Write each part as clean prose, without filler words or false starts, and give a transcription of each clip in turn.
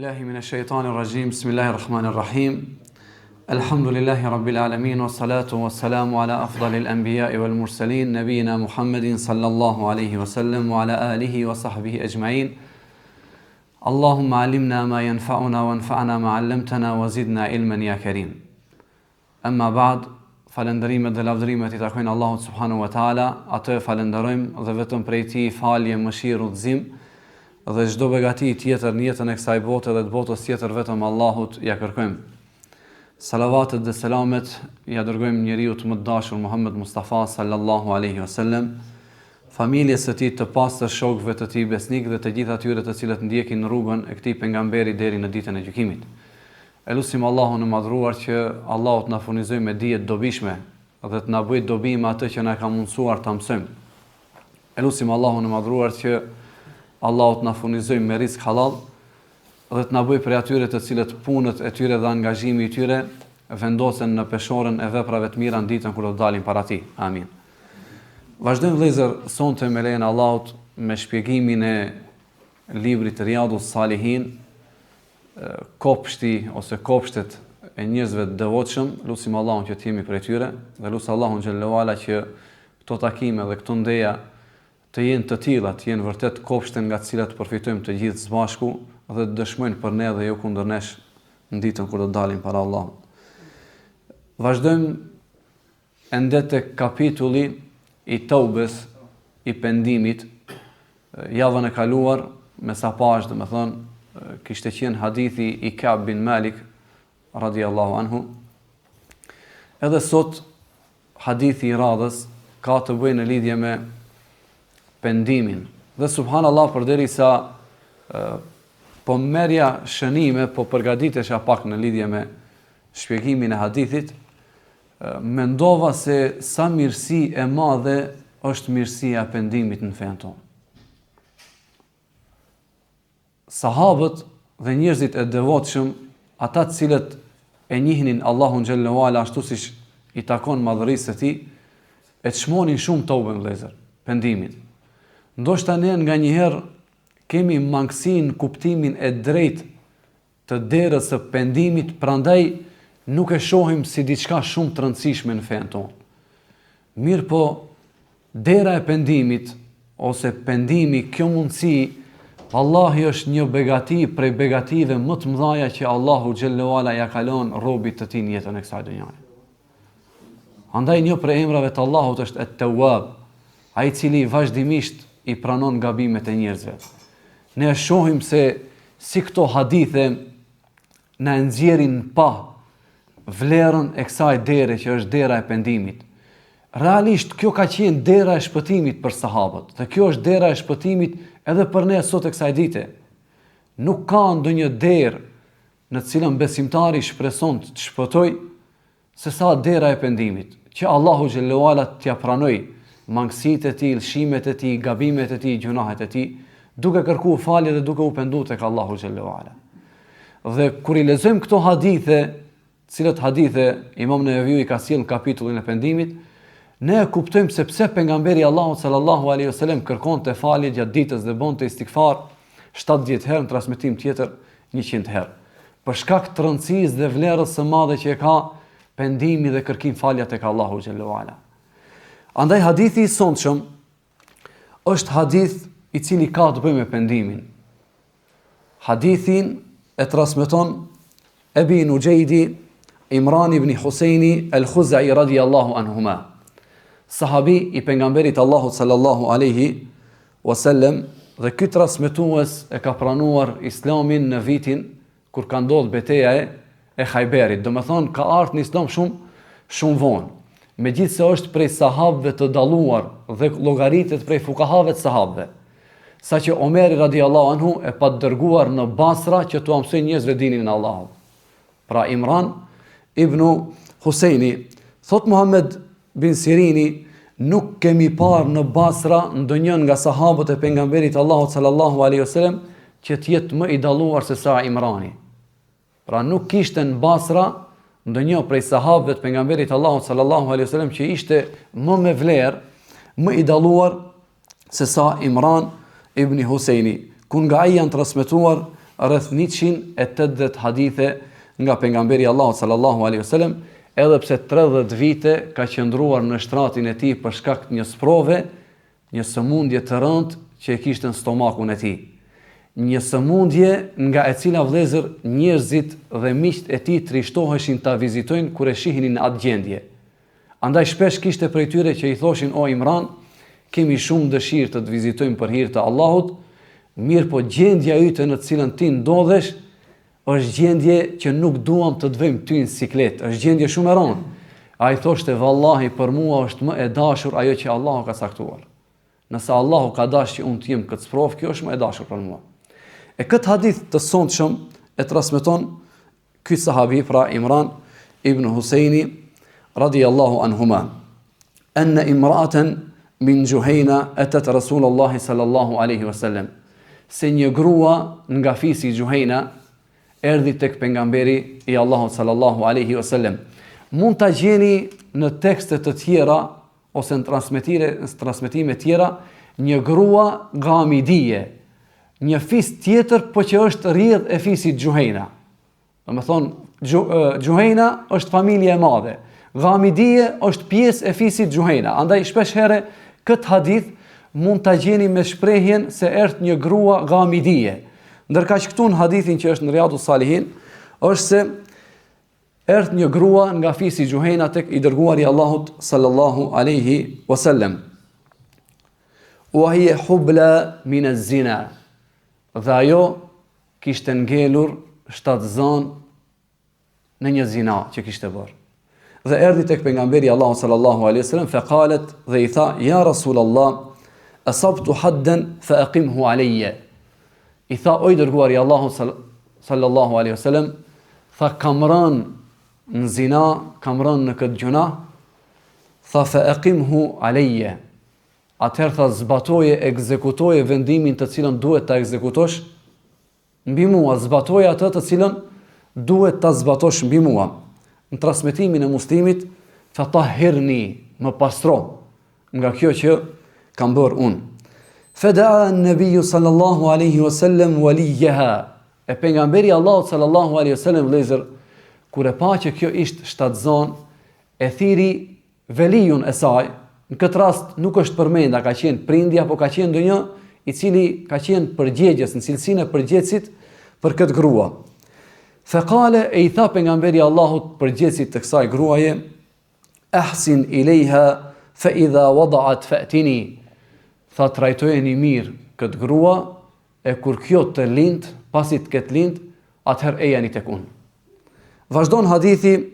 billahi minash shaitanir rajim. Bismillahir rahmanir rahim. Alhamdulillahi rabbil alamin wassalatu wassalamu ala afdalil anbiya'i wal mursalin nabiyina Muhammadin sallallahu alayhi wasallam wa ala alihi wa sahbihi ajma'in. Allahumma allimna ma yanfa'una wanfa'na ma 'allamtana wa zidna ilman ya karim. Amma ba'd, falënderimet dhe lavdërimet i takojnë Allahut subhanahu wa taala. Atë falenderojmë dhe vetëm prej tij falje, mëshirë, udhëzim dhe çdo begati tjetër në jetën e kësaj bote dhe të botës tjetër vetëm Allahut ja kërkojmë. Salavatet dhe selamet ja dërgojmë njeriu të më dashur Muhammed Mustafa sallallahu alaihi wasallam, familjes së tij të pastër, shokëve të tij besnik dhe të gjithë atyre të cilët ndjekin rrugën e këtij pejgamberi deri në ditën e gjykimit. Elusim Allahun e madhruar që Allahu të na furnizojë me dije të dobishme dhe të na bëjë dobi me atë që na ka mundsuar ta mësojmë. Elusim Allahun e madhruar që Allahu të na furnizojë me rizq halal dhe të na bëjë prej atyre të cilët punët e tyre dhe angazhimi i tyre vendosen në peshorën e veprave të mira në ditën kur do dalin para tij. Amin. Vazhdojmë vëllezër sonte me lejen e Allahut me shpjegimin e librit Riyadus Salihin, kopshti ose kopshtet e njerëzve të devotshëm. Lutim Allahun që të jemi prej tyre dhe lutim Allahun xhallahu ala që këto takime dhe këto ndeja të jenë të tilla, të jenë vërtet kopshte nga të cilat përfitojmë të gjithë së bashku dhe të dëshmojnë për ne dhe jo kundër nesh në ditën kur do dalim para Allahut. Vazhdojmë ende tek kapitulli i Taubes, i pendimit. Javën e kaluar me sapash, domethënë, kishte qenë hadithi i Ka'b bin Malik radiallahu anhu. Edhe sot hadithi i radhës ka të bëjë në lidhje me pendimin. Dhe subhanallahu, përderisa po merja shënime, po përgatitesha pak në lidhje me shpjegimin e hadithit, mendova se sa mirësi e madhe është mirësia e pendimit në fenë tonë. Sahabët dhe njerëzit e devotshëm, ata të cilët e njihnin Allahun xhallahu ala ashtu siç i takon madhërisë së tij, e çmonin shumë tauben vëllezër, pendimin. Ndoshta ne nga njëherë kemi mangësinë kuptimin e drejtë të derës së pendimit, prandaj nuk e shohim si diçka shumë të rëndësishme në fenë tonë. Mirë po, dera e pendimit ose pendimi, kjo mundësi, vallahi është një begati prej begative më të mëdha që Allahu xhallahu ala ja kalon robit të tij në jetën e kësaj dhunjaje. Andaj një prej emrave të Allahut është At-Tawwab, ai i cili vazhdimisht i pranon gabimet e njerëzve. Ne shohim se si këto hadithe na nxjerrin pa vlerën e kësaj dere që është dera e pendimit. Realisht kjo ka qenë dera e shpëtimit për sahabët, dhe kjo është dera e shpëtimit edhe për ne sot e kësaj dite. Nuk ka ndonjë derë në të cilën besimtari shpreson të shpëtoj se sa dera e pendimit, që Allahu xhallahu ala t'ia pranoj mangësitë e tij, lëshimet e tij, gabimet e tij, gjunahet e tij, duke kërkuar falje dhe duke u penduar tek Allahu xhallahu ala. Dhe kur i lexojmë këto hadithe, cilët hadithe Imam Neveviu i ka sjellë në kapitullin e pendimit, ne e kuptojmë se pse pejgamberi Allahu sallallahu alaihi wasallam kërkonte falje gjatë ditës dhe bonte istikfar 70 herë, në transmetim tjetër 100 herë. Për shkak të rëndësisë dhe vlerës së madhe që e ka pendimi dhe kërkim falja tek Allahu xhallahu ala. Andaj hadithi i sonshëm është hadith i cili ka të bëjë me pendimin. Hadithin e transmeton Ebi Nujejdi Imran ibn Husejni al-Khuzai radiyallahu anhuma, sahabi i pejgamberit Allahut sallallahu alaihi wasallam, dhe ky transmetues e ka pranuar islamin në vitin kur ka ndodhur betejë e Khajberit. Domethënë ka ardhur në islam shumë vonë. Megjithse është prej sahabëve të dalluar dhe llogaritet prej fukahave të sahabëve, saqë Omeri radiallahu anhu e pa dërguar në Basra që t'u mësoj njerëzve dinin e Allahut. Pra Imran ibn Husejni, thot Muhammed bin Sirini, nuk kemi parë në Basra ndonjën nga sahabët e pejgamberit Allahut sallallahu alaihi wasallam që të jetë më i dalluar se sa Imrani. Pra nuk kishte në Basra ndonjë prej sahabëve të pejgamberit Allahut sallallahu alaihi wasallam që ishte më me vlerë, më i dalluar se sa Imran ibn Husejni, ku nga ai janë transmetuar rreth 180 hadithe nga pejgamberi Allahut sallallahu alaihi wasallam, edhe pse 30 vite ka qëndruar në shtratin e tij për shkak të një sprove, një sëmundje të rëndë që e kishte në stomakun e tij. Një sëmundje nga e cila vëllezër njerëzit dhe miqt e tij trishtoheshin ta vizitojnë kur e shihnin në atë gjendje. Andaj shpesh kishte prej tyre që i thoshin: "O Imran, kemi shumë dëshirë të të vizitojmë për hir të Allahut, mirë po gjendja yte në të cilën ti ndodhesh është gjendje që nuk duam të të vëmë ty në siklet, është gjendje shumë e rëndë." Ai thoshte: "Vallahi për mua është më e dashur ajo që Allahu ka caktuar. Nëse Allahu ka dashur që unë të jem këtë sprovë, kjo është më e dashur për mua." E këtë hadith të sonshëm e transmeton ky sahabi, pra Imran ibn Husejni radiyallahu anhuma, anna imra'atan min Juhayna atat Rasulullah sallallahu alaihi wasallam. Se një grua nga fisi Juhayna erdhi tek pejgamberi i Allahut sallallahu alaihi wasallam. Mund ta gjeni në tekste të tjera ose në transmetime tjera një grua Gamidije, një fis tjetër, po që është rrjedh e fisit Juhayna. Do të thonë Juhayna është familje e madhe, Gamidije është pjesë e fisit Juhayna. Andaj shpesh herë këtë hadith mund ta gjeni me shprehjen se erdhi një grua Gamidije. Ndërka që këtu në hadithin që është në Riyadus Salihin, është se erdhi një grua nga fisi Juhayna tek i dërguari Allahut sallallahu alaihi wasallam. Wa hiya hubla min az-zina. Dhe ajo kishte ngelur shtatzan në një zina që kishte bërë. Dhe erdhi tek pejgamberi Allahut sallallahu alaihi wasallam, fa qalet, dhe i tha: "Ya Rasulullah, asabtu haddan fa aqimhu alayya." I tha: "O i dërguari Allahut sallallahu alaihi wasallam, tha kam rënë në zina, kam rënë në këtë gjuna, tha fa aqimhu alayya." Atëherë tha zbatoje, ekzekutoje vendimin të cilën duhet ta ekzekutosh mbi mua, zbatoje atë të cilën duhet ta zbatosh mbi mua. Në transmetimin e Muslimit, fa tahhirni, më pastro nga kjo që kam bërë unë. Fada'a an-nabiyyu sallallahu alaihi wasallam waliyaha. E pejgamberi Allahut sallallahu alaihi wasallam vëllezër, kur e pa që kjo ishte shtatzan, e thiri veliun e saj. Në këtë rast nuk është përmenda ka qenë prindi apo ka qenë ndonjë i cili ka qenë përgjegjës, në cilësinë e përgjegjësit për këtë grua. Faqale, e i tha pejgamberi Allahut përgjegjësit të kësaj gruaje: "Ahsin ilayha fa idha wada'at fa'tini." Tha trajtojeni mirë këtë grua, e kur kjo të lind, pasi të ketë lind, atëherë ejani tek unë. Vazhdon hadithi: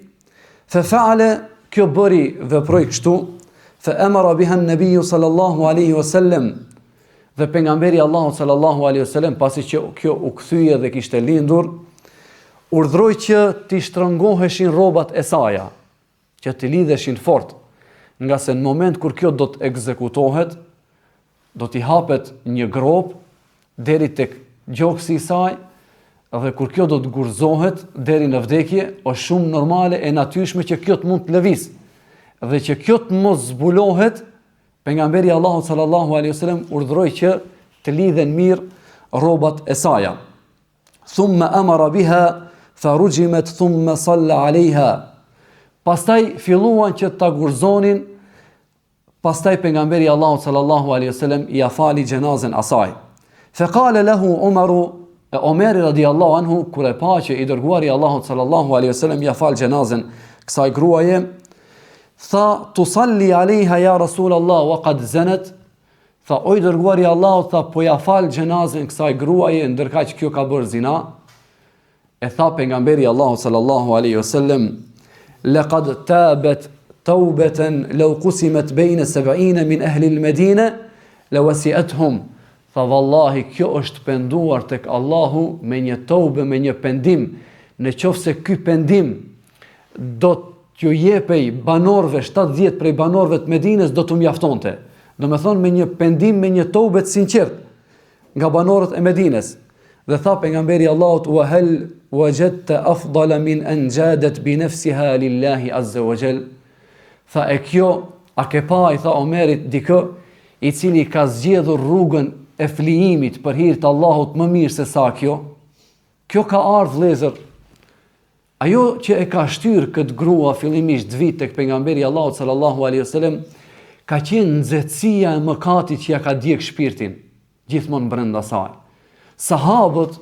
"Fa fa'ala", kjo bëri, veproi kështu, fa amara biha an-nabiy sallallahu alaihi wasallam. Dhe pejgamberi Allahu sallallahu alaihi wasallam, pasi që kjo u kthye dhe kishte lindur, urdhroi që t'i shtrëngoheshin rrobat e saj, që t'i lidheshin fort, nga se në moment kur kjo do të ekzekutohet, do t'i hapet një grop deri tek gjoksi i saj, dhe kur kjo do të gurzohet deri në vdekje, është shumë normale e natyrshme që kjo të mund të lëviz. Dhe që kjo të mos zbulohet, pejgamberi Allahu sallallahu alaihi wasallam urdhroi që të lidhen mirë rrobat e saj. Thumma amara biha farujimat thumma salla alaiha. Pastaj filluan që ta gurzonin, pastaj pejgamberi Allahu sallallahu alaihi wasallam ia fali xhenazën asaj. Fa qala lahu Omer radiallahu anhu, kur e pa që i dërguari Allahut sallallahu alaihi wasallam ia fal xhenazën kësaj gruaje, tha: "Tusalli alaiha ya Rasulullah wa qad zanat." Tha: "O i dërguari Allahut, tha po ja fal xhenazën kësaj gruaje ndërkaq që kjo ka bërë zina." E tha pejgamberi Allahut sallallahu alaihi wasallam: "Laqad tabat tawbatan law qusimat bayna 70 min ahli al-Madina lawasi'atuhum." Tha vallahi, kjo është penduar tek Allahu me një tobe, me një pendim, në qoftë se ky pendim do t'ju jepej banorëve, 70 prej banorëve të Medinës, do t'u mjaftonte. Do me thonë me një pendim, me një tobe të sinqert nga banorët e Medinës. Dhe tha pejgamberi Allahut: "Wa hal wajadta afdala min an jadat bi nafsiha lillahi azza wa jall." Tha, e kjo, a ke pa, i tha Omerit, dikë i cili ka zgjedhur rrugën e flijimit për hir të Allahut më mirë se sa kjo? Kjo ka ardhur vëllezër, ajo që e ka shtyr këtë grua fillimisht vit tek pejgamberi Allahut sallallahu alaihi wasallam, ka qenë nxehtësia e mëkatit që ja ka djeg shpirtin gjithmonë brenda saj. Sahabët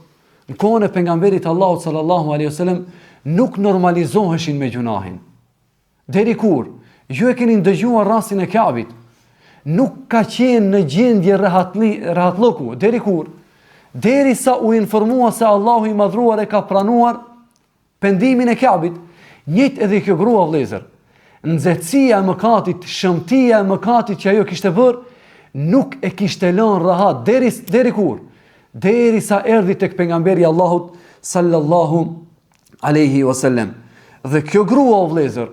në kohën e pejgamberit Allahut sallallahu alaihi wasallam nuk normalizoheshin me gjunahin. Deri kur ju e keni dëgjuar rastin e Kabit, nuk ka qenë në gjendje rahatllëku, deri kur? Derisa u informua se Allahu i madhruar e ka pranuar pendimin e Kabit. Njëjtë edhe kjo grua vëllezër, nxehtësia e mëkatit, shëmtia e mëkatit që ajo kishte bërë, nuk e kishte lënë rahat deri kur? Derisa erdhi tek pejgamberi Allahut sallallahu alaihi wasallam. Dhe kjo grua vëllezër,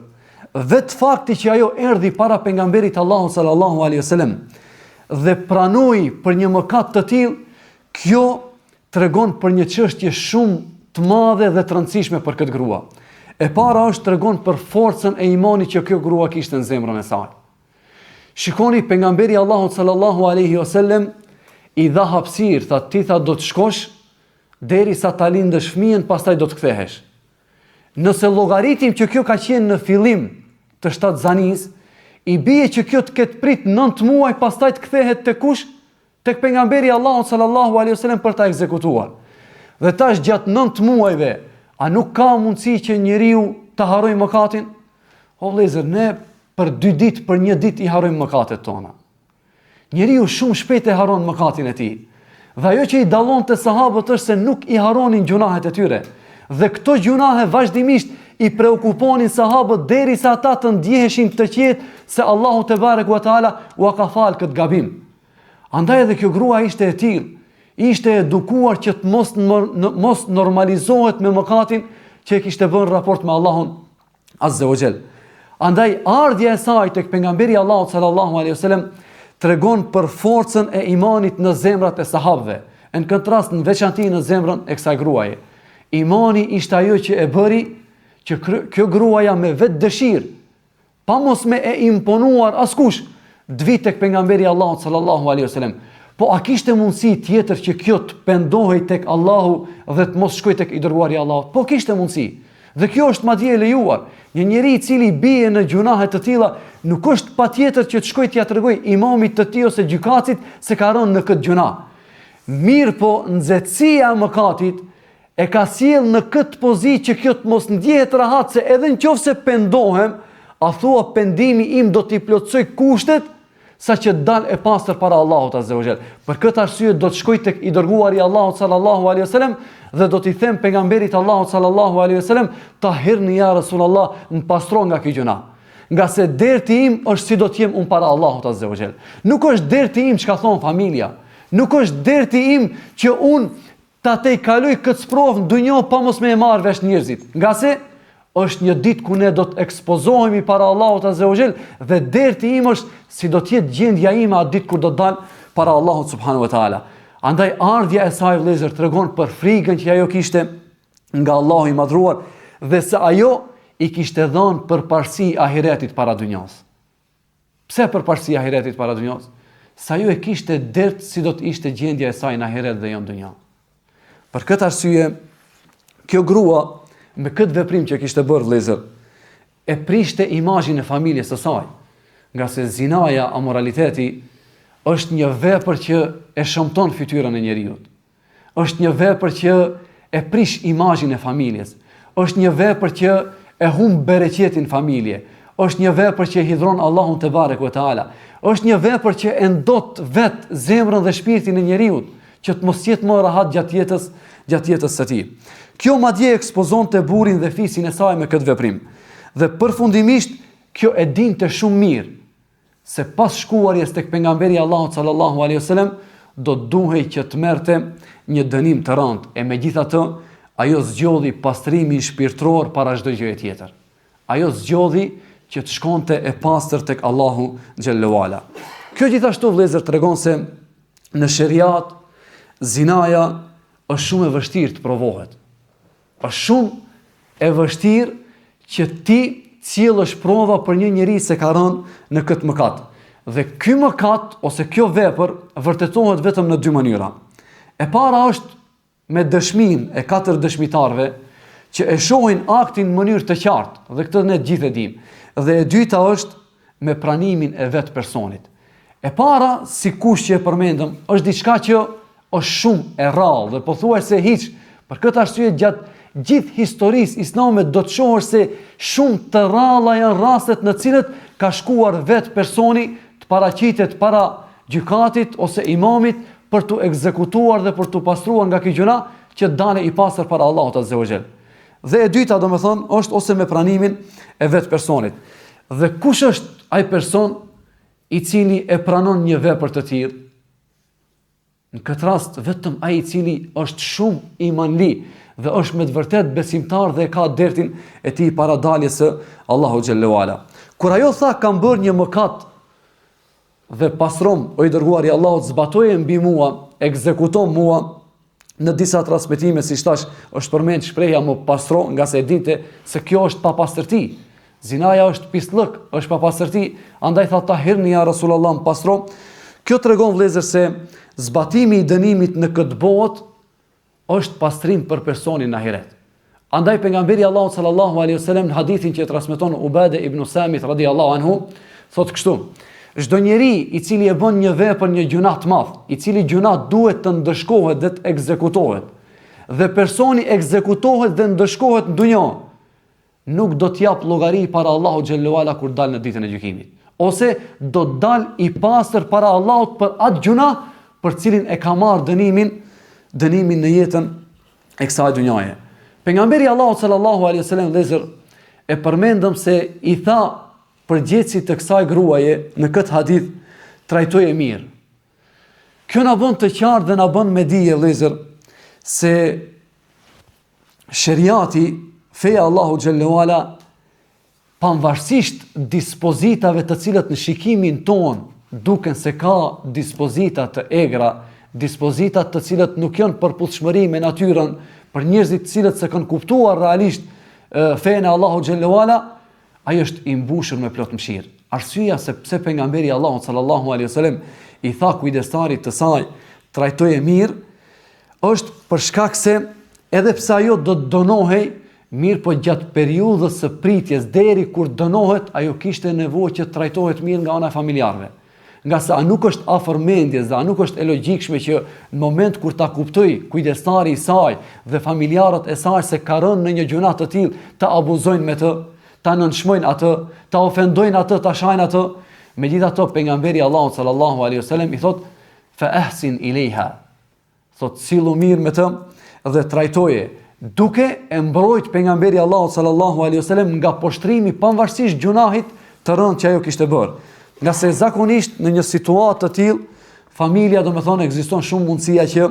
vetë fakti që ajo erdhi para pejgamberit Allahut sallallahu alaihi wasallam dhe pranoi për një mëkat të tillë, kjo tregon për një çështje shumë të madhe dhe të rëndësishme për këtë grua. E para është tregon për forcën e imanit që kjo grua kishte në zemrën e saj. Shikoni, pejgamberi Allahut sallallahu alaihi wasallam i dha hapësirë, tha ti do të shkosh derisa ta lindësh fëmijën, pastaj do të kthehesh. Nëse llogaritim që kjo ka qenë në fillim të shtatzanis, i bie që kjo të ketë prit 9 muaj, pastaj të kthehet tek kush? Tek pejgamberi Allahut sallallahu alaihi wasallam për ta ekzekutuar. Dhe tash gjatë 9 muajve, a nuk ka mundësi që njeriu të harrojë mëkatin? O vëllezër, ne për 2 ditë, për 1 ditë i harrojmë mëkatet tona. Njeriu shumë shpejt e harron mëkatin e tij. Dhe ajo që i dallonte sahabët është se nuk i harronin gjunahet e tyre. Dhe këto gjunahe vazhdimisht i preokuponin sahabët derisa ata të ndjeheshin të qetë se Allahu te bareku ve teala u ka falë këtë gabim. Andaj edhe kjo grua ishte e tillë, ishte edukuar që të mos normalizohet me mëkatin që e kishte bën raport me Allahun azza wa jall. Andaj ardhja e saj tek pejgamberi Allahut sallallahu alaihi wasallam tregon për forcën e imanit në zemrat e sahabëve. Në këtë rast në veçantë në zemrën e kësaj gruaje. Imani ishte ajo që e bëri që kjo gruaja me vetë dëshirë, pa mos me e imponuar askush, dvi tek pejgamberi Allahut sallallahu alaihi wasallam. Po a kishte mundësi tjetër që kjo të pendohej tek Allahu dhe të mos shkojë tek i dërguari i Allahut? Po kishte mundësi. Dhe kjo është madje e lejuar. Një njeri i cili bie në gjunahe të tilla, nuk është patjetër që të shkojë t'ia tregoj imamit të tij ose gjykatësit se ka rënë në këtë gjuna. Mirë po, nxehtësia e mëkatit e ka sjell në këtë pozitë që kjo të mos ndjehet rahat, se edhe nëse pendohem, a thua pendimi im do t'i plotësoj kushtet sa që dal e pastër para Allahut azza wa jall. Për këtë arsye do të shkoj tek i dërguari i Allahut sallallahu alaihi wasallam dhe do t'i them pejgamberit Allahut sallallahu alaihi wasallam, tahirni ya Rasulullah, më pastro nga kjo gjuna. Nga se derti im është si do të jem unë para Allahut azza wa jall. Nuk është derti im çka thon familja. Nuk është derti im që unë ta te kaloj këtë sprovë në dunjë pa mos me e marrë vesh njerëzit. Nga se është një ditë ku ne do të ekspozohemi para Allahut azza wa jall dhe derti im është si do të jetë gjendja ime atë ditë kur do të dal para Allahut subhanahu wa taala. Andaj ardhja e saj vëllezër tregon për frikën që ajo kishte nga Allahu i madhruar dhe se ajo i kishte dhënë përparësi ahiretit para dunjos. Pse përparësi ahiretit para dunjos? Sa ajo e kishte dert si do të ishte gjendja e saj në ahiret dhe jo në dunjë. Për këtë arsye, kjo grua me këtë veprim që kishte bërë vëllezër, e prishte imazhin e familjes së saj. Nga se zinaja, amoraliteti, është një vepër që e shëmton fytyrën e njeriu. Është një vepër që e prish imazhin e familjes. Është një vepër që e humb bereqetin familje. Është një vepër që hidhron Allahun te bareku te ala. Është një vepër që e ndot vet zemrën dhe shpirtin e njeriu, që të mos jetë më rahat gjatë jetës së tij. Kjo madje ekspozonte burrin dhe fisin e saj me këtë veprim. Dhe përfundimisht kjo e dinte shumë mirë se pas shkuarjes tek pejgamberi Allahut sallallahu alaihi wasallam do duhej që të merrte një dënim të rëndë, e megjithatë ajo zgjodhi pastrimin shpirtëror para çdo gjëje tjetër. Ajo zgjodhi që të shkonte e pastër tek Allahu xhallahu ala. Kjo gjithashtu vëllezër tregon se në sheriat zinaja është shumë e vështirë të provohet. Është shumë e vështirë që ti cilësh prova për një njeri se ka rënë në këtë mëkat. Dhe ky mëkat ose kjo vepër vërtetohet vetëm në 2 mënyra. E para është me dëshmin e 4 dëshmitarve që e shohin aktin në mënyrë të qartë, dhe këtë ne gjithë e dim. Dhe e dyta është me pranimin e vetë personit. E para, si kush që e përmendëm, është diçka që është shumë e rrallë dhe pothuajse hiç. Për këtë arsye gjatë gjithë historisë islame do të shohësh se shumë të rralla janë rastet në cilët ka shkuar vetë personi të paraqitet para gjykatit ose imamit për të ekzekutuar dhe për të pastruar nga kjo gjëra që dale i pastër para Allahut Azza wa Jall. Dhe e dyta, domethënë, është ose me pranimin e vetë personit. Dhe kush është ai person i cili e pranon një vepër të tillë? Në këtë rast vetëm ai i cili është shumë imanli dhe është me të vërtet besimtar dhe ka dertin e tij para daljes së Allahu xhallahu ala. Kur ajo tha kam bërë një mëkat dhe pasrom o i dërguari i Allahut, zbatoje mbi mua, ekzekuto mua, në disa transmetime si thash është përmend shprehja më pastro, nga se e dinte se kjo është pa pastërti. Zinaja është pislëk, është pa pastërti, andaj tha tahirni ja Rasulullah, më pastro. Kjo tregon vëllezër se zbatimi i dënimit në këtë botë është pastrim për personin në ahiret. Andaj pejgamberi Allahu sallallahu alaihi wasallam në hadithin që e transmeton Ubade ibn Samit radhiyallahu anhu thotë kështu: çdo njeri i cili e bën një vepër, një gjuna të madh, i cili gjuna duhet të ndëshkohet dhe të ekzekutohet, dhe personi ekzekutohet dhe ndëshkohet në dunjë, nuk do të jap llogari para Allahu xhallahu ala kur dal në ditën e gjykimit, ose do të dal i pastër para Allahut për atë gjuna për cilin e ka marrë dënimin në jetën e kësaj dunjaje. Pejgamberi Allahu sallallahu alaihi wasallam vëllezër e përmendëm se i tha përgjithësit të kësaj gruaje në këtë hadith, trajtoje mirë. Kjo na bën të qartë dhe na bën me dije vëllezër se sheriati, feja Allahu xhallahu ala, pavarësisht dispozitave të cilat në shikimin ton duken se ka dispozita të egra, dispozita të cilat nuk janë përputhshmëri me natyrën, për njerëzit të cilët se kanë kuptuar realisht fenë e Allahu xhallahu ala, ai është i mbushur me plot mëshirë. Arsyeja se pse pejgamberi Allahu sallallahu alaihi wasallam i tha kujdestarit të saj trajtoje mirë, është për shkak se edhe pse ajo do të dënohej, mirë po gjatë periudhës së pritjes deri kur dënohet, ajo kishte nevojë që trajtohet mirë nga ana e familjarëve. Nga sa nuk është afër mendjes dhe nuk është e logjikshme që në moment kur ta kuptoj kujdestari i saj dhe familjarët e saj se ka rënë në një gjuna të tillë, ta abuzojnë me të, ta nënshmojnë atë, ta ofendojnë atë, ta shajnë atë. Megjithatë pejgamberi Allahu sallallahu alaihi wasallam i thot fa ahsin ilayha, thot sillu mirë me të dhe trajtoje, duke e mbrojt pejgamberi Allahu sallallahu alaihi wasallam nga poshtrimi pavarësisht gjunahit të rënd që ajo kishte bërë. Nga se zakonisht në një situatë të tillë, familja do me thonë ekziston shumë mundësia që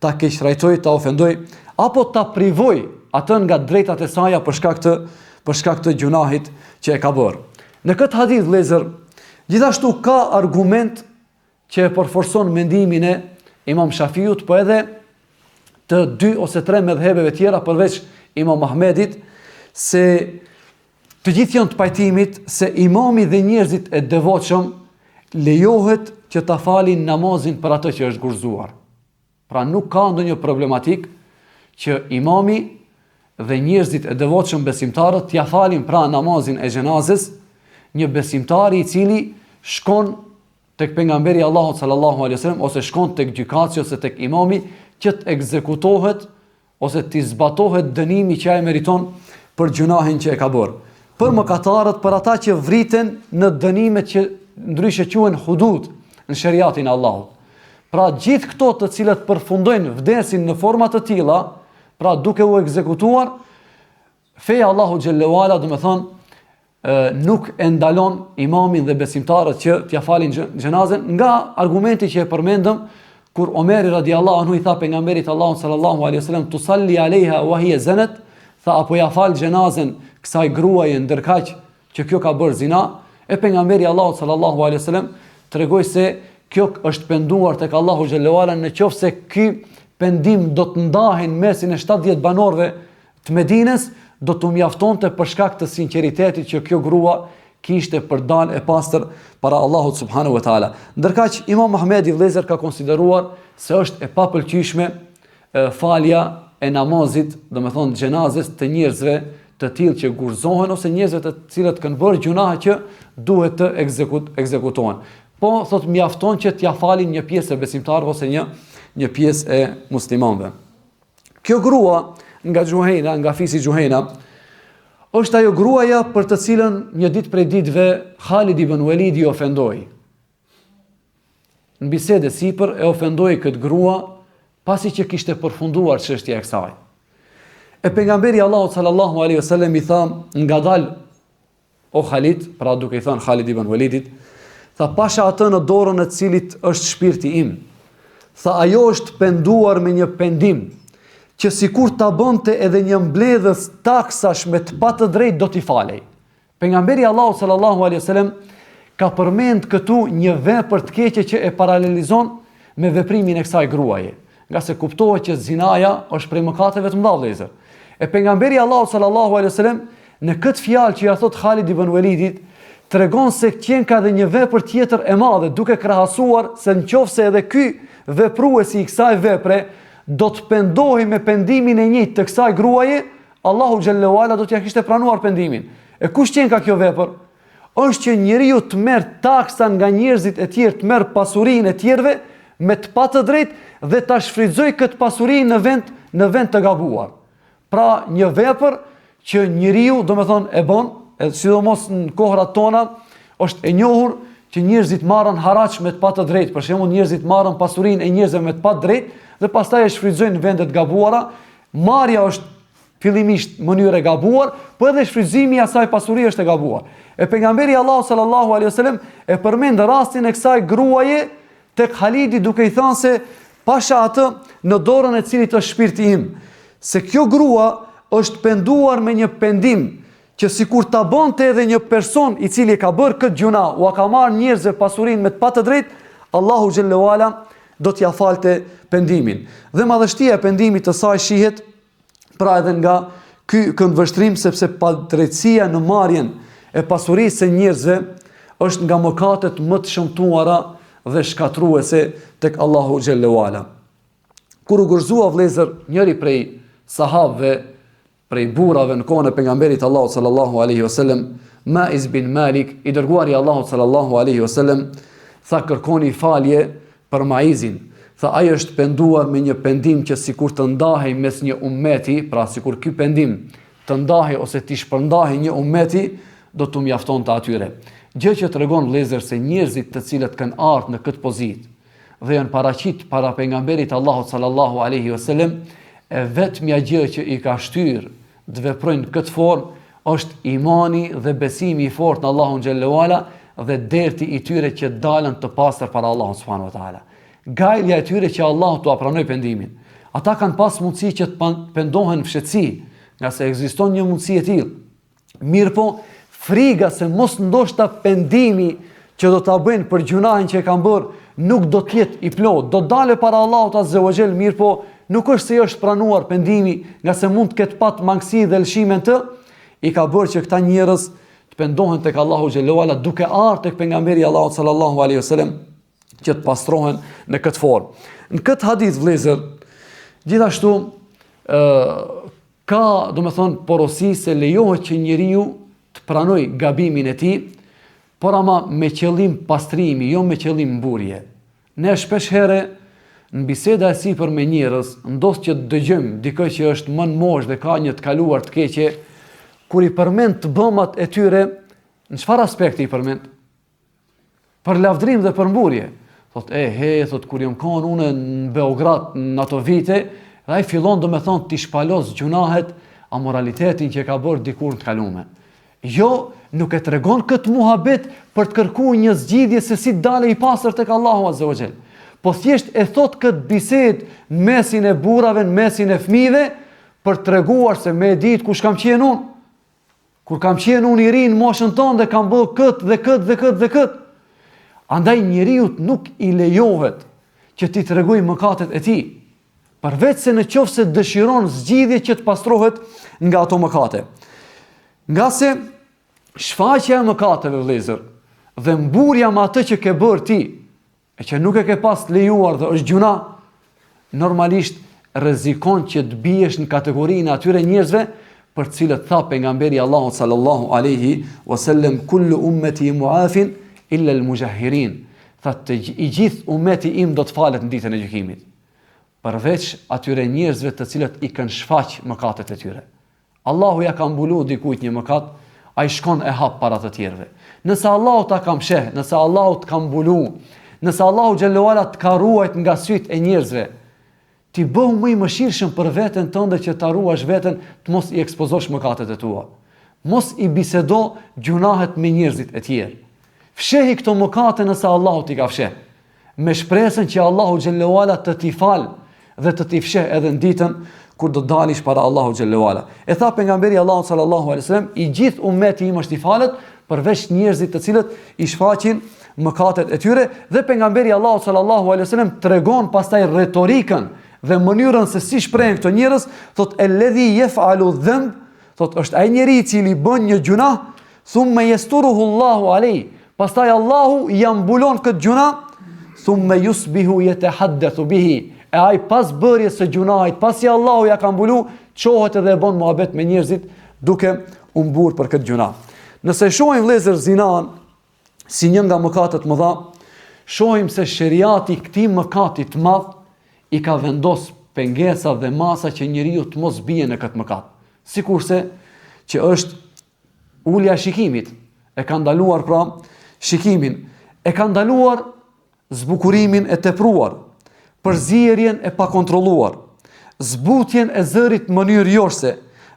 ta keqtrajtoj, ta ofendoj, apo ta privoj atë nga drejtat e saj për shkak të gjunahit që e ka bërë. Në këtë hadith vëllezër, gjithashtu ka argument që e përforcon mendimin e Imam Shafiut, po edhe të 2 ose 3 medhhebeve tjera përveç Imam Ahmedit, se të gjithë janë të pajtimit se imami dhe njerëzit e devotshëm lejohet që ta falin namazin për atë që është gurzuar. Pra nuk ka ndonjë problematik që imami dhe njerëzit e devotshëm besimtarët t'ia falin pra namazin e xhenazës një besimtari i cili shkon tek pejgamberi Allahu sallallahu alaihi wasallam ose shkon tek gjykatësi ose tek imami që të ekzekutohet ose të zbatohet dënimi që ai meriton për gjunahin që e ka bërë. Për mëkatarët, për ata që vriten në dënimet që ndryshe quhen hudud në shariatin e Allahut. Pra gjithë këto të cilët përfundojnë vdesin në forma të tilla, pra duke u ekzekutuar, feja Allahu xhallahu ala, do të thonë, nuk e ndalon imamin dhe besimtarët që t'ia falin xhenazën, nga argumenti që e përmendëm kur Omeri radiallahu anhu i tha pejgamberit Allahu sallallahu alaihi wasallam tusalli alaiha wa hiya zanat, tha apo ja fal xhenazën kësaj gruaje ndërkaq që kjo ka bërë zina, e pejgamberi Allahu sallallahu alaihi wasallam tregoi se kjo është penduar tek Allahu xhallahu ala nëse ky pendim do të ndahen mesin e 70 banorëve të Medinës, do të mjaftonte për shkak të sinqeritetit që kjo grua kishte për dalë e pastër para Allahut subhanahu wa taala. Ndërkaq Imam Ahmedi vëllezër ka konsideruar se është e papëlqyeshme falja e namazit, do me thonë xhenazes të njerëzve të tillë që gurzohen ose njerëzve të cilët kanë bërë gjunahe që duhet të ekzekutohen. Po thot mjafton që t'ja falin një pjesë e besimtarëve ose një pjesë e muslimanëve. Kjo grua nga Gjuhejna, nga fisi Gjuhejna, është ajo gruaja për të cilën një ditë prej ditëve Khalid ibn Walidi ofendoi. Në bisedë sipër e ofendoi këtë grua pasi që kishte përfunduar çështja e kësaj. E pejgamberi Allahut sallallahu alaihi wasallam i tha ngadal o Khalid, pra duke i thënë Khalid ibn Walidit, tha pasha atë në dorën e cilit është shpirti im. Tha ajo është penduar me një pendim që sikur ta bënte edhe një mbledhës taksash me të patë drejt do t'i falej. Pejgamberi Allahu sallallahu alaihi wasallam ka përmend këtu një vepër të keqe që e paralelizon me veprimin e kësaj gruaje, nga se kuptohet që zinaja është prej mëkateve të mëdha vëllezër. E pejgamberi Allahu sallallahu alaihi wasallam në këtë fjalë që ja thot Khalid ibn Walidit tregon se qen ka edhe një vepër tjetër e madhe, duke krahasuar se nëse edhe ky vepruesi i kësaj vepre do të pendohej me pendimin e njëjtë të kësaj gruaje, Allahu xhallahu ala do t'ja kishte pranuar pendimin. E kush qen ka kjo vepër? Është që njeriu të merr taksa nga njerëzit e tjerë, të merr pasurinë e tjerëve me të patë drejtë dhe ta shfrytëzoj këtë pasurinë në vend të gabuar. Pra një vepër që njeriu, domethënë, e bën, sidomos në kohrat tona, është e njohur që njerëzit marrin haraç me të patë drejtë. Për shembull, njerëzit marrin pasurinë e njerëzve me të patë drejtë dhe pastaj e shfrytëzojnë në vende të gabuara. Marrja është fillimisht mënyrë e gabuar, po edhe shfrytëzimi i asaj pasurie është e gabuar. E pejgamberi Allahu sallallahu alaihi wasallam e përmend rastin e kësaj gruaje tek Khalidi duke i thënë se pasha atë në dorën e cilit është shpirti im. Se kjo grua është penduar me një pendim që sikur ta bënte edhe një person i cili ka bërë këtë gjuna, u ka marrë njerëzve pasurinë me të patë drejtë, Allahu xhallahu ala do t'ja falte pendimin. Dhe madhështia e pendimit të saj shihet pra edhe nga ky këndvështrim, sepse padrejtësia në marrjen e pasurisë së njerëzve është nga mëkatet më të shëmtuara dhe shkatruese tek Allahu xhallahu ala. Kur u gërzua vëllezër njëri prej sahabëve, prej burrave në kohën e pejgamberit Allahut sallallahu alaihi wasallam, Maiz bin Malik, i dërguari i Allahut sallallahu alaihi wasallam, tha kërkoni falje për Maizin. Tha ai është penduar me një pendim që sikur të ndahej mes një ummeti, pra sikur ky pendim të ndahej ose të shpërndahej një ummeti, do t'u mjaftonte atyre. Gjë që tregon vëllezër se njerëzit të cilët kanë ardhur në këtë pozitë dhe janë paraqit para pejgamberit Allahut sallallahu alaihi wasallam, e vetmja gjë që i ka shtyrë të veprojnë këtë formë është imani dhe besimi i fortë në Allahun xhallahu ala dhe derti i tyre që dalën të pastër para Allahut subhanahu wa taala. Gajlja e tyre që Allahu t'u pranoi pendimin. Ata kanë pas mundësi që të pendohen fshetësi, nga se ekziston një mundësi e tillë. Mirpo friga se mos ndoshta pendimi që do ta bëjnë për gjunahin që e kanë bërë nuk do të jetë i plot, do dale para Allahut azza wa jall, mirpo nuk është se është pranuar pendimi, nga se mund të ketë pat mangësi dhe lëshime të, i ka bërë që këta njerëz të pendohen tek Allahu xhallahu ala duke ardhur tek pejgamberi Allahut sallallahu alaihi wasallam që të pastrohen në këtë formë. Në këtë hadith vëllezër, gjithashtu ka, domethënë, porosi se lejohet që njeriu të pranoj gabimin e tij, por ama me qëllim pastrimi, jo me qëllim mburje. Ne shpesh herë në biseda e sipër me njerëz, ndosht që dëgjojmë dikë që është më në moshë dhe ka një të kaluar të keqe, kur i përmend të bëmat e tyre, në çfarë aspekti i përmend? Për lavdrim dhe për mburje. Thot, thot, kur jam kanë unë në Beograd në ato vite, dhe ai fillon domethënë t'i shpalos gjunahet a moralitetin që ka bërë dikur të kalume. Jo, nuk e tregon këtë muhabet për të kërkuar një zgjidhje se si dale i pastër tek Allahu azza wa jall. Po thjesht e thot këtë bisedë në mesin e burrave, në mesin e fëmijëve, për të treguar se me ditë kush kam qenë unë. Kur kam qenë unë i ri në moshën tonë dhe kam bërë këtë dhe këtë dhe këtë dhe këtë. Andaj njeriu nuk i lejohet që ti tregoj mëkatet e tij, përveç se nëse dëshiron zgjidhje që të pastrohet nga ato mëkate. Nga se shfaqja e mëkateve vëllezër dhe mburja me atë që ke bërë ti, e që nuk e ke pas lejuar dhe është gjuna, normalisht rrezikon që të biesh në kategorinë atyre njerëzve për cilët tha pejgamberi Allahu sallallahu alaihi wasallam kullu ummati mu'afin illa al-mujahhirin. Tha i gjithë ummeti im do të falet në ditën e gjykimit, përveç atyre njerëzve të cilët i kanë shfaq mëkatet e tyre. Allahu ja ka mbulu dikujt një mëkat, ai shkon e hap para të tjerëve. Nëse Allahu ta ka msheh, nëse Allahu të ka mbulu, nëse Allahu xhallahu ala të ka ruajt nga syt e njerëzve, ti bëhu më i mëshirshëm për veten tënde që ta ruash veten, të mos i ekspozosh mëkatet e tua. Mos i bisedo gjunahet me njerëzit e tjerë. Fshehi këto mëkate nëse Allahu t'i ka fsheh, me shpresën që Allahu xhallahu ala të t'i fal dhe të t'i fsheh edhe në ditën kur do dalish para Allahu xhallahu ala. E tha pejgamberi Allahu sallallahu alaihi wasallam, i gjithë ummeti im është i falet, përveç njerëzit të cilët i shfaqin mëkatet e tyre, dhe pejgamberi Allahu sallallahu alaihi wasallam tregon pastaj retorikën dhe mënyrën se si shprehen këto njerëz, thot alladhi yaf'alu dhanb, thot është ai njeri i cili bën një gjuna, thumma yasturuhu Allahu alayhi, pastaj Allahu i mbulon këtë gjuna, thumma yusbihu yatahaddathu bihi, e ai pas bërjes së gjunait, pasi Allahu ja ka mbulu, çohet edhe bën muhabet me njerëzit duke u mburr për këtë gjuna. Nëse shohim vëllezër zinan si një nga mëkatet më dha, shohim se sheriati këtij mëkati të madh i ka vendos pengesa dhe masa që njeriu të mos bie në këtë mëkat. Sikurse që është ulja e shikimit, e ka ndaluar pra shikimin, e ka ndaluar zbukurimin e tepruar, përzierjen e pakontrolluar, zbutjen e zërit në mënyrë jorse,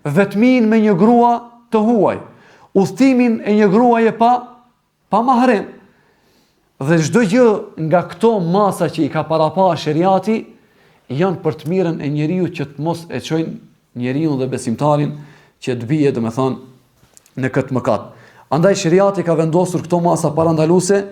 vetmin me një grua të huaj, udhtimin e një gruaje pa mahrem. Dhe çdo gjë nga këto masa që i ka parapa sheriati janë për të mirën e njeriu që të mos e çojnë njeriu dhe besimtarin që të bie domethënë në këtë mëkat. Andaj sheriati ka vendosur këto masa parandaluese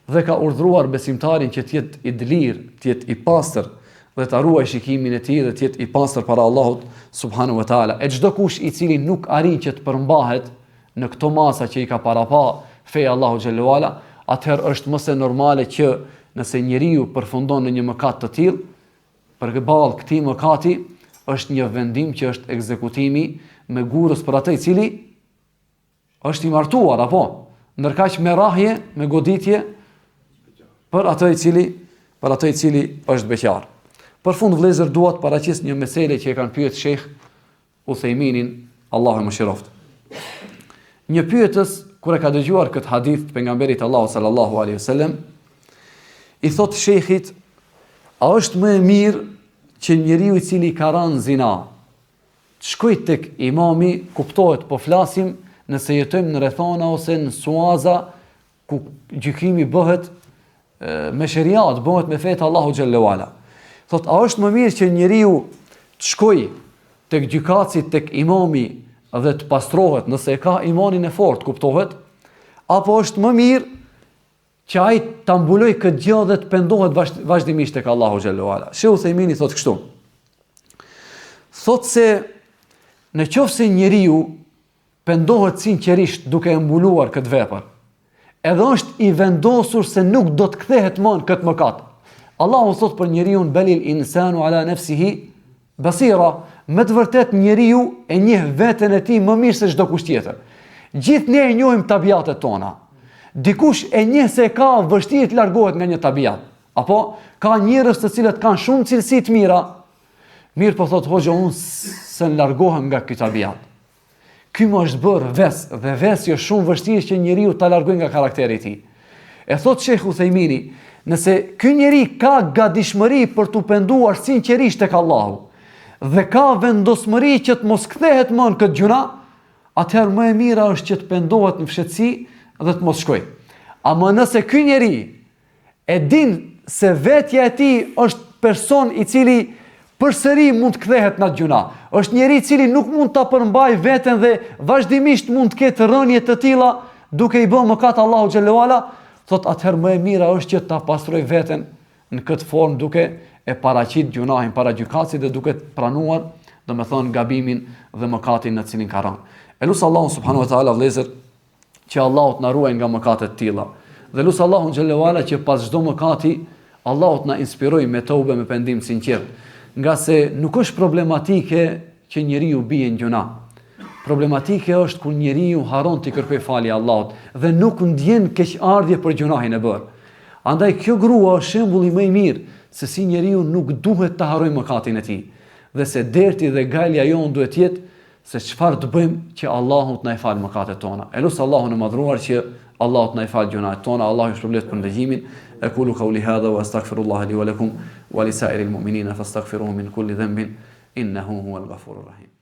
dhe ka urdhëruar besimtarin që të jetë i dlir, të jetë i pastër dhe të ruaj shikimin e tij dhe të jetë i pastër para Allahut subhanahu wa taala. E çdo kush i cili nuk arrin që të përmbahet në këto masa që i ka parapa feja Allahu xhallahu ala, atëherë është mëse normale që nëse njeriu përfundon në një mëkat të tillë, përballë këtij mëkati është një vendim që është ekzekutimi me gurës për atë i cili është i martuar, apo ndërkaq me rrahje, me goditje për atë i cili është beqar. Për fund vëllezër dua të paraqes një mesele që e kanë pyet Sheikh Uthejminin, Allahu e mëshiroft. Një pyetës kur e ka dëgjuar këtë hadith të pejgamberit Allahu sallallahu alaihi wasallam, i thot shejkhit, a është më e mirë që njeriu i cili ka rënë zina të shkojë tek imami, kuptohet po flasim nëse jetojmë në rrethana ose në suaza ku gjykimi bëhet me sheriat, bëhet me fetë Allahu xhallahu ala. Thot, a është më mirë që njeriu të shkojë tek gjykatësi, tek imami dhe të pastrohet nëse e ka imanin e fortë, kuptohet, apo është më mirë që ai ta mbuloj këtë gjë dhe të pendohet vazhdimisht tek Allahu xhallahu ala. Sheikh Uthejmini thot kështu. Thot se në qoftë se njeriu pendohet sinqerisht duke e mbuluar këtë vepër, edhe është i vendosur se nuk do të kthehet më në këtë mëkat. Allahu thot për njeriu balil insanu ala nafsihi basira, me të vërtet njeriu e njeh veten e tij më mirë se çdo kush tjetër. Gjithë ne e njohim tabiatet tona. Dikush e njeh se ka vështirë të largohet nga një tabiat, apo ka njerëz të cilët kanë shumë cilësi të mira, mirë po thot hoxha unë se largohem nga ky tabiat. Ky më është bërë ves, dhe ves jo shumë vështirë që njeriu ta largojë nga karakteri i tij. E thot Sheikh Uthejmini, nëse ky njeri ka gatishmëri për t'u penduar sinqerisht tek Allahu dhe ka vendosmëri që të mos kthehet më në këtë gjuna, atëherë më e mira është që të pendohet në fshehtësi dhe të mos shkojë. Ama nëse ky njeri e din se vetja e tij është person i cili përsëri mund të kthehet në atë gjuna, është njeri i cili nuk mund ta përmbajë veten dhe vazhdimisht mund të ketë rënje të tilla duke i bërë mëkat Allahu xhallahu ala, thot atëherë më e mira është që ta pastroj veten në këtë formë duke e paraqit gjunahin para gjykatësit dhe duke pranuar, domethënë gabimin dhe mëkatin në cilin ka rënë. Elusi Allahu subhanahu wa taala vëllezër që Allahu të na ruaj nga mëkatet të tilla. Dhe lutë Allahun xhallahu ala që pas çdo mëkati Allahu të na inspirojë me tobe, me pendim sinqert. nga se nuk është problematike që njeriu bie në gjuna. Problematike është kur njeriu haron të kërkojë falje Allahut dhe nuk ndjen keqardhje për gjunahin e bërë. Andaj kjo grua është shembulli më i mirë se si njeriu nuk duhet të harrojë mëkatin e tij dhe se derti dhe gajlja jon duhet jetë se çfarë të bëjmë që Allahu të na falë mëkatet tona. Elos Allahun e madhruar që Allahu të na falë gjunahet tona. Allahu ju shpërblet për ndëgjimin. Aqulu qawli hadha wa astaghfirullaha li wa lakum wa li sa'iril mu'minina fastaghfiruhu min kulli dhanbin innahu huwal ghafurur rahim.